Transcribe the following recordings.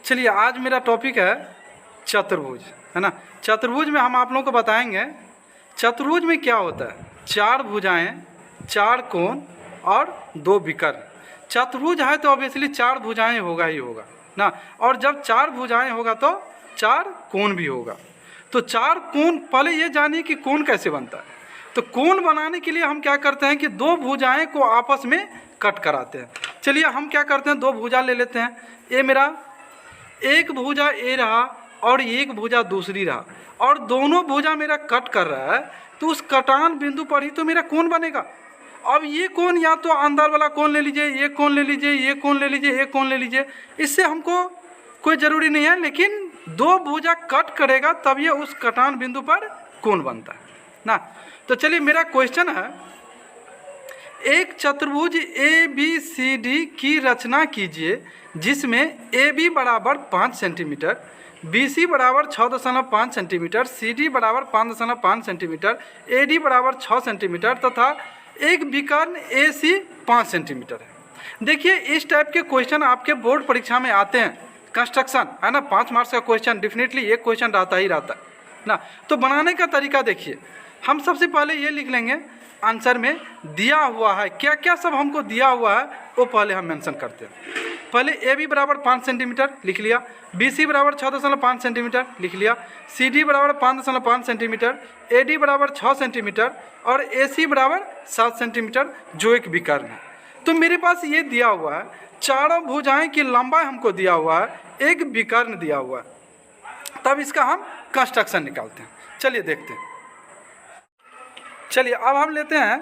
चलिए आज मेरा टॉपिक है चतुर्भुज, है ना। चतुर्भुज में हम आप लोगों को बताएंगे चतुर्भुज में क्या होता है। 4 भुजाएं, 4 कोण और 2 विकर्ण। चतुर्भुज है तो ऑब्वियसली 4 भुजाएं होगा ही होगा ना, और जब 4 भुजाएं होगा तो 4 कोण भी होगा। तो 4 कोण, पहले ये जानिए कि कोण कैसे बनता है। तो कोण बनाने के लिए हम क्या करते हैं कि 2 भुजाएं को आपस में कट कराते हैं। चलिए हम क्या करते हैं, 2 भुजा ले लेते हैं। ये मेरा एक भुजा ए रहा और एक भुजा दूसरी रहा, और दोनों भुजा मेरा कट कर रहा है, तो उस कटान बिंदु पर ही तो मेरा कोण बनेगा। अब ये कोण या तो अंदर वाला कोण ले लीजिए, ये कोण ले लीजिए, ये कोण ले लीजिए, ये कोण ले लीजिए, इससे हमको कोई ज़रूरी नहीं है, लेकिन 2 भुजा कट करेगा तब ये उस कटान बिंदु पर कोण बनता है ना। तो चलिए मेरा क्वेश्चन है, एक चतुर्भुज ए बी सी डी की रचना कीजिए जिसमें ए बी बराबर 5 सेंटीमीटर, बी सी बराबर 6.5 सेंटीमीटर, सी डी बराबर 5.5 सेंटीमीटर, ए डी बराबर 6 सेंटीमीटर तथा एक विकर्ण ए सी 5 सेंटीमीटर है। देखिए इस टाइप के क्वेश्चन आपके बोर्ड परीक्षा में आते हैं, कंस्ट्रक्शन है ना, 5 मार्क्स का क्वेश्चन डेफिनेटली एक क्वेश्चन रहता ही रहता है ना। तो बनाने का तरीका देखिए, हम सबसे पहले ये लिख लेंगे आंसर में दिया हुआ है क्या क्या सब हमको दिया हुआ है, वो पहले हम मेंशन करते हैं। पहले ए बी बराबर 5 सेंटीमीटर लिख लिया, बी सी बराबर 6.5 सेंटीमीटर लिख लिया, सी डी बराबर 5.5 सेंटीमीटर, ए डी बराबर 6 सेंटीमीटर और ए सी बराबर 7 सेंटीमीटर जो एक विकर्ण है। तो मेरे पास ये दिया हुआ है, चारों भुजाएं की लंबाई हमको दिया हुआ है, एक विकर्ण दिया हुआ है। तब इसका हम कंस्ट्रक्शन निकालते हैं। चलिए देखते हैं। चलिए अब हम लेते हैं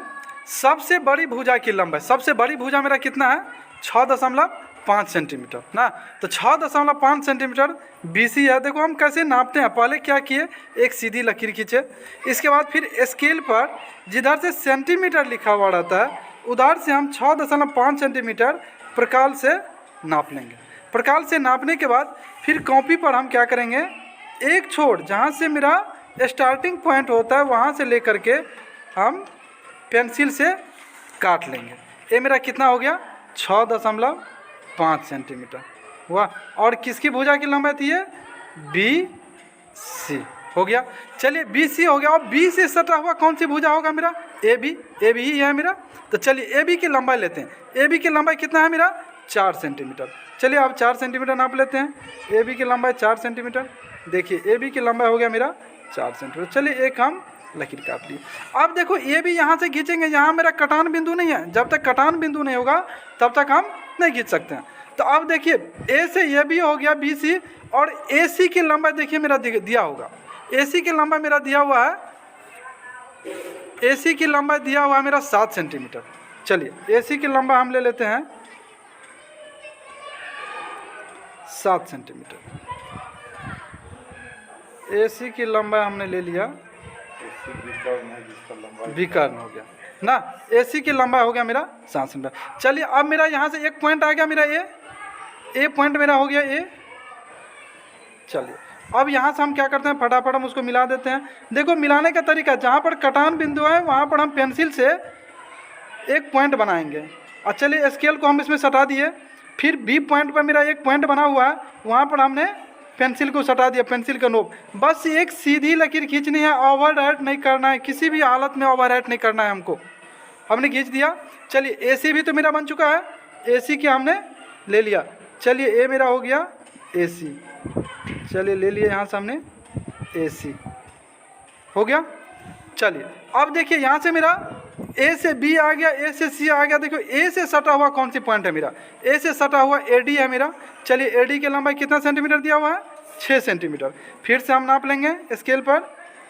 सबसे बड़ी भुजा की लंबाई। सबसे बड़ी भुजा मेरा कितना है, 6.5 सेंटीमीटर ना। तो 6.5 सेंटीमीटर बी सी है। देखो हम कैसे नापते हैं, पहले क्या किए, एक सीधी लकीर खींचे, इसके बाद फिर स्केल पर जिधर से सेंटीमीटर लिखा हुआ रहता है उधर से हम 6.5 सेंटीमीटर प्रकाल से नाप लेंगे। प्रकाल से नापने के बाद फिर कॉपी पर हम क्या करेंगे, एक छोर जहाँ से मेरा स्टार्टिंग पॉइंट होता है वहाँ से लेकर के हम पेंसिल से काट लेंगे। ये मेरा कितना हो गया, 6.5 सेंटीमीटर हुआ। और किसकी भुजा की लंबाई थी, ये बी सी हो गया। चलिए बी सी हो गया, और बी से सटा हुआ कौन सी भुजा होगा मेरा, ए बी। ए बी ही है मेरा। तो चलिए ए बी की लंबाई लेते हैं। ए बी की लंबाई कितना है मेरा, 4 सेंटीमीटर। चलिए अब 4 सेंटीमीटर नाप लेते हैं। ए बी की लंबाई 4 सेंटीमीटर। देखिए ए बी की लंबाई हो गया मेरा 4 सेंटीमीटर। चलिए एक हम लकीर काट लिए। अब देखो ये भी यहाँ से खींचेंगे, यहाँ मेरा कटान बिंदु नहीं है, जब तक कटान बिंदु नहीं होगा तब तक हम नहीं खींच सकते हैं। तो अब देखिए ए से ये भी हो गया बी सी, और ए सी की लंबाई देखिए मेरा दिया होगा, ए सी की लंबाई मेरा दिया हुआ है, ए सी की लंबाई दिया हुआ है मेरा 7 सेंटीमीटर। चलिए ए सी की लंबाई हम ले लेते हैं 7 सेंटीमीटर। ए सी की लंबाई हमने ले लिया, विकर्ण हो गया ना। एसी की लंबाई हो गया मेरा 7 सेंटीमीटर। चलिए अब मेरा यहाँ से एक पॉइंट आ गया मेरा ए पॉइंट मेरा हो गया ए। चलिए अब यहाँ से हम क्या करते हैं, फटाफट हम उसको मिला देते हैं। देखो मिलाने का तरीका, जहाँ पर कटान बिंदु है वहाँ पर हम पेंसिल से एक पॉइंट बनाएंगे। और चलिए स्केल को हम इसमें सटा दिए, फिर बी पॉइंट पर मेरा एक पॉइंट बना हुआ है, वहाँ पर हमने पेंसिल को सटा दिया, पेंसिल का नोक। बस एक सीधी लकीर खींचनी है, ओवरराइट नहीं करना है, किसी भी हालत में ओवरराइट नहीं करना है हमको। हमने खींच दिया। चलिए एसी भी तो मेरा बन चुका है, एसी के हमने ले लिया। चलिए ए मेरा हो गया एसी। चलिए ले लिए यहाँ से हमने एसी हो गया। चलिए अब देखिए यहाँ से मेरा ए से बी आ गया, ए से सी आ गया। देखो ए से सटा हुआ कौन सी पॉइंट है मेरा, ए से सटा हुआ ए डी है मेरा। चलिए ए डी की लंबाई कितना सेंटीमीटर दिया हुआ है, 6 सेंटीमीटर। फिर से हम नाप लेंगे स्केल पर,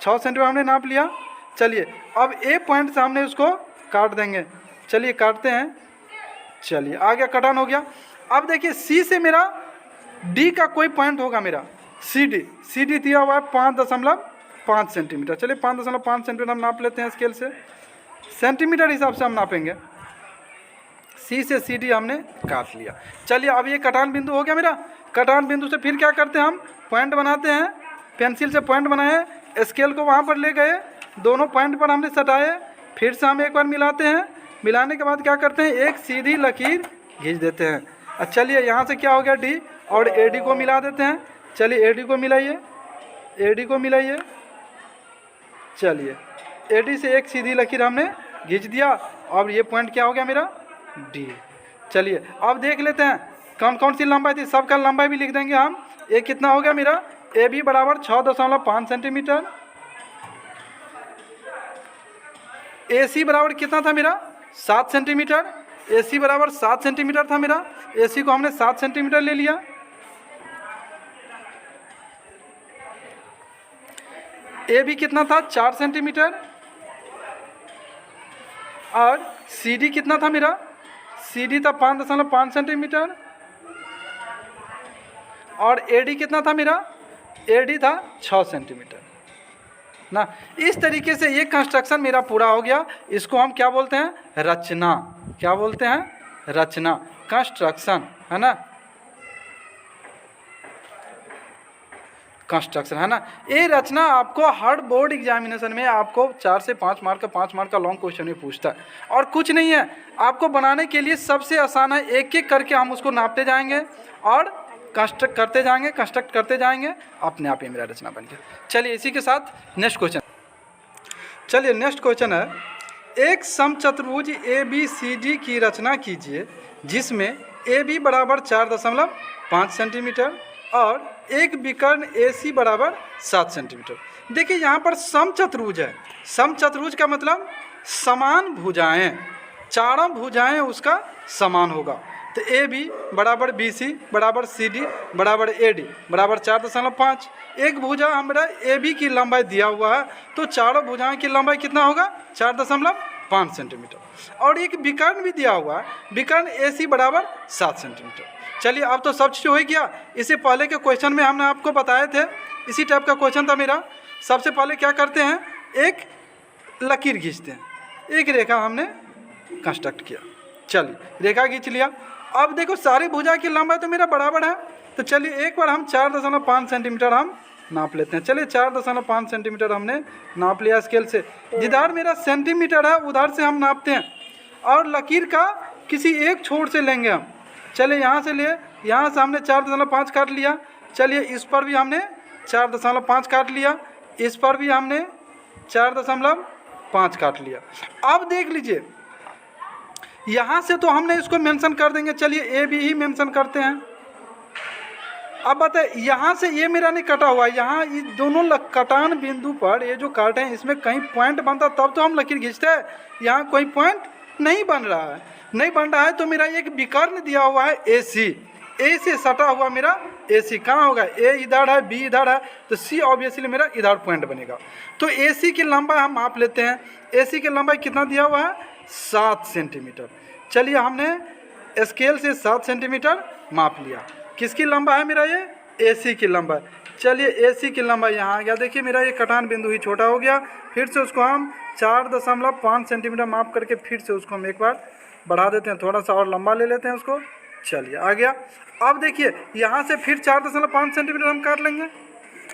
6 सेंटीमीटर हमने नाप लिया। चलिए अब ए पॉइंट से हमने उसको काट देंगे। चलिए काटते हैं। चलिए आ गया, कटान हो गया। अब देखिए सी से मेरा डी का कोई पॉइंट होगा मेरा, सी डी दिया हुआ है 5.5 सेंटीमीटर। चलिए 5.5 सेंटीमीटर हम नाप लेते हैं स्केल से, सेंटीमीटर हिसाब से हम नापेंगे। सी से सी डी हमने काट लिया। चलिए अब ये कटान बिंदु हो गया मेरा। कटान बिंदु से फिर क्या करते हैं, हम पॉइंट बनाते हैं, पेंसिल से पॉइंट बनाए, स्केल को वहाँ पर ले गए, दोनों पॉइंट पर हमने सटाए, फिर से हम एक बार मिलाते हैं। मिलाने के बाद क्या करते हैं, एक सीधी लकीर खींच देते हैं। चलिए यहाँ से क्या हो गया डी, और ए डी को मिला देते हैं। चलिए ए डी को मिलाइए, ए डी को मिलाइए। चलिए ए डी से एक सीधी लकीर हमने खींच दिया। अब ये पॉइंट क्या हो गया मेरा? डी। चलिए अब देख लेते हैं कौन कौन सी लंबाई थी, सबका लंबाई भी लिख देंगे हम। ए कितना हो गया मेरा? ए बी बराबर 6.5 सेंटीमीटर। ए सी बराबर कितना था मेरा? 7 सेंटीमीटर। ए सी बराबर 7 सेंटीमीटर था मेरा। ए सी को हमने 7 सेंटीमीटर ले लिया। ए बी कितना था? 4 सेंटीमीटर। और सी डी कितना था मेरा? सी डी था 5.5 सेंटीमीटर। और ए डी कितना था मेरा? ए डी था 6 सेंटीमीटर ना। इस तरीके से ये कंस्ट्रक्शन मेरा पूरा हो गया। इसको हम क्या बोलते हैं? रचना। क्या बोलते हैं? रचना, कंस्ट्रक्शन, है ना, कंस्ट्रक्शन, है ना। ये रचना आपको हर बोर्ड एग्जामिनेशन में आपको 4 से 5 मार्क का 5 मार्क का लॉन्ग क्वेश्चन में पूछता है। और कुछ नहीं है, आपको बनाने के लिए सबसे आसान है, एक एक करके हम उसको नापते जाएंगे और कंस्ट्रक्ट करते जाएंगे, कंस्ट्रक्ट करते जाएंगे, अपने आप ही मेरा रचना बन गया। चलिए इसी के साथ नेक्स्ट क्वेश्चन। चलिए नेक्स्ट क्वेश्चन है, एक समचतुर्भुज ए बी सी डी की रचना कीजिए जिसमें ए बी बराबर 4.5 सेंटीमीटर और एक विकर्ण ए सी बराबर 7 सेंटीमीटर। देखिए यहाँ पर समचतुर्भुज है। समचतुर्भुज का मतलब समान भुजाएं, चारों भुजाएं उसका समान होगा। तो ए बी बराबर बी सी बराबर सी डी बराबर ए डी बराबर 4.5। एक भुजा हमारा ए बी की लंबाई दिया हुआ है, तो चारों भुजाओं की लंबाई कितना होगा? 4.5 सेंटीमीटर। और एक विकर्ण भी दिया हुआ है, विकर्ण ए सी बराबर 7 सेंटीमीटर। चलिए अब तो सब चीज़ हो ही गया। इससे पहले के क्वेश्चन में हमने आपको बताए थे, इसी टाइप का क्वेश्चन था मेरा। सबसे पहले क्या करते हैं? एक लकीर खींचते हैं, एक रेखा हमने कंस्ट्रक्ट किया। चलिए रेखा खींच लिया। अब देखो सारी भुजा की लंबाई तो मेरा बराबर है, तो चलिए एक बार हम 4.5 सेंटीमीटर हम नाप लेते हैं। चलिए 4.5 सेंटीमीटर हमने नाप लिया स्केल से। जिधर मेरा सेंटीमीटर है उधर से हम नापते हैं और लकीर का किसी एक छोर से लेंगे हम। चलिए यहाँ से लिए, यहाँ से हमने 4.5 काट लिया। चलिए इस पर भी हमने 4.5 काट लिया, इस पर भी हमने 4.5 काट लिया। अब देख लीजिए यहाँ से तो हमने इसको मेंशन कर देंगे। चलिए ए बी ही मेंशन करते हैं। अब बताए यहाँ से ये मेरा नहीं कटा हुआ, यहाँ ये दोनों कटान बिंदु पर ये जो काटे हैं इसमें कहीं पॉइंट बनता तब तो हम लकीर खींचते हैं। यहाँ कोई पॉइंट नहीं बन रहा है, नहीं बन रहा है, तो मेरा एक विकर्ण दिया हुआ है ए सी। ए से सटा हुआ मेरा ए सी कहाँ होगा? ए इधर है, बी इधर है, तो सी ऑब्वियसली मेरा इधर पॉइंट बनेगा। तो ए सी की लंबाई हम माप लेते हैं। ए सी की लंबाई कितना दिया हुआ है? 7 सेंटीमीटर। चलिए हमने स्केल से 7 सेंटीमीटर माप लिया। किसकी लंबाई है मेरा? ये ए सी की लंबाई। चलिए ए सी की लंबाई यहाँ आ गया। देखिए मेरा ये कटान बिंदु ही छोटा हो गया। फिर से उसको हम 4.5 सेंटीमीटर माप करके फिर से उसको हम एक बार बढ़ा देते हैं, थोड़ा सा और लंबा ले लेते हैं उसको। चलिए आ गया। अब देखिए यहाँ से फिर 4.5 सेंटीमीटर हम काट लेंगे,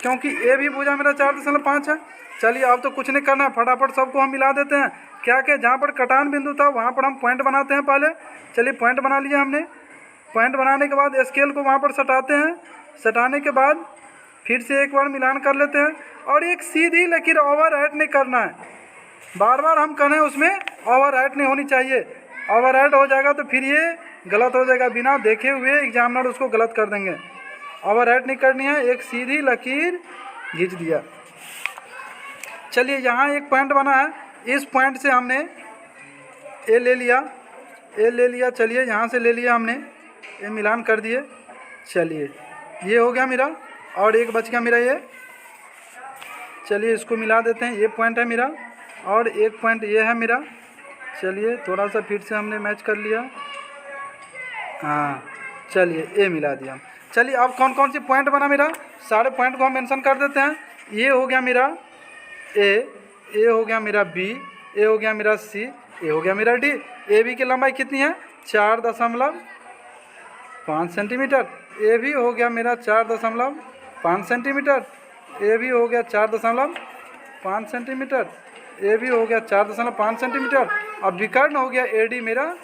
क्योंकि ए भी भुजा मेरा 4.5 है। चलिए अब तो कुछ नहीं करना है, फटाफट सबको हम मिला देते हैं। क्या क्या जहाँ पर कटान बिंदु था वहाँ पर हम पॉइंट बनाते हैं पहले। चलिए पॉइंट बना लिया हमने। पॉइंट बनाने के बाद स्केल को वहाँ पर सटाते हैं। सटाने के बाद फिर से एक बार मिलान कर लेते हैं और एक सीधी लकीर ओवर राइट नहीं करना है। बार बार हम करें उसमें ओवर राइट नहीं होनी चाहिए। ओवर राइट हो जाएगा तो फिर ये गलत हो जाएगा, बिना देखे हुए एग्जामिनर उसको गलत कर देंगे। ओवर राइट नहीं करनी है, एक सीधी लकीर खींच दिया। चलिए यहाँ एक पॉइंट बना है, इस पॉइंट से हमने ए ले लिया, ए ले लिया। चलिए यहाँ से ले लिया हमने, ये मिलान कर दिए। चलिए ये हो गया मेरा और एक बच गया मेरा ये। चलिए इसको मिला देते हैं। ये पॉइंट है मेरा और एक पॉइंट ये है मेरा। चलिए थोड़ा सा फिर से हमने मैच कर लिया। हाँ चलिए ए मिला दिया। चलिए अब कौन कौन सी पॉइंट बना मेरा, सारे पॉइंट को हम मेंशन कर देते हैं। ये हो गया मेरा ए हो गया मेरा बी, ए हो गया मेरा सी, ए हो गया मेरा डी। ए बी की लंबाई कितनी है? 4.5 सेंटीमीटर। ए भी हो गया मेरा 4.5 सेंटीमीटर। ए भी हो गया 4.5 सेंटीमीटर। ए भी हो गया 4.5 सेंटीमीटर। अब विकर्ण हो गया ए डी मेरा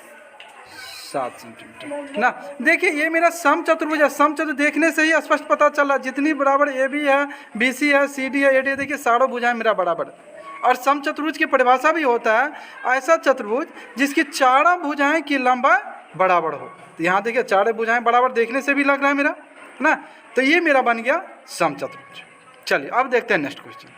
7 सेंटीमीटर ना। देखिए ये मेरा सम चतुर्भुज है। सम चतुर्भुज देखने से ही स्पष्ट पता चला, जितनी बराबर ए बी है, बी सी है, सी डी है, ए डी है, देखिए सारों भुजाएं मेरा बराबर। और सम चतुर्भुज की परिभाषा भी होता है ऐसा चतुर्भुज जिसकी चारों भुजाएं की लंबाई बराबर हो। तो यहाँ देखिए चारों भुजाएं बराबर देखने से भी लग रहा है मेरा, है ना। तो ये मेरा बन गया सम चतुर्भुज। चलिए अब देखते हैं नेक्स्ट क्वेश्चन।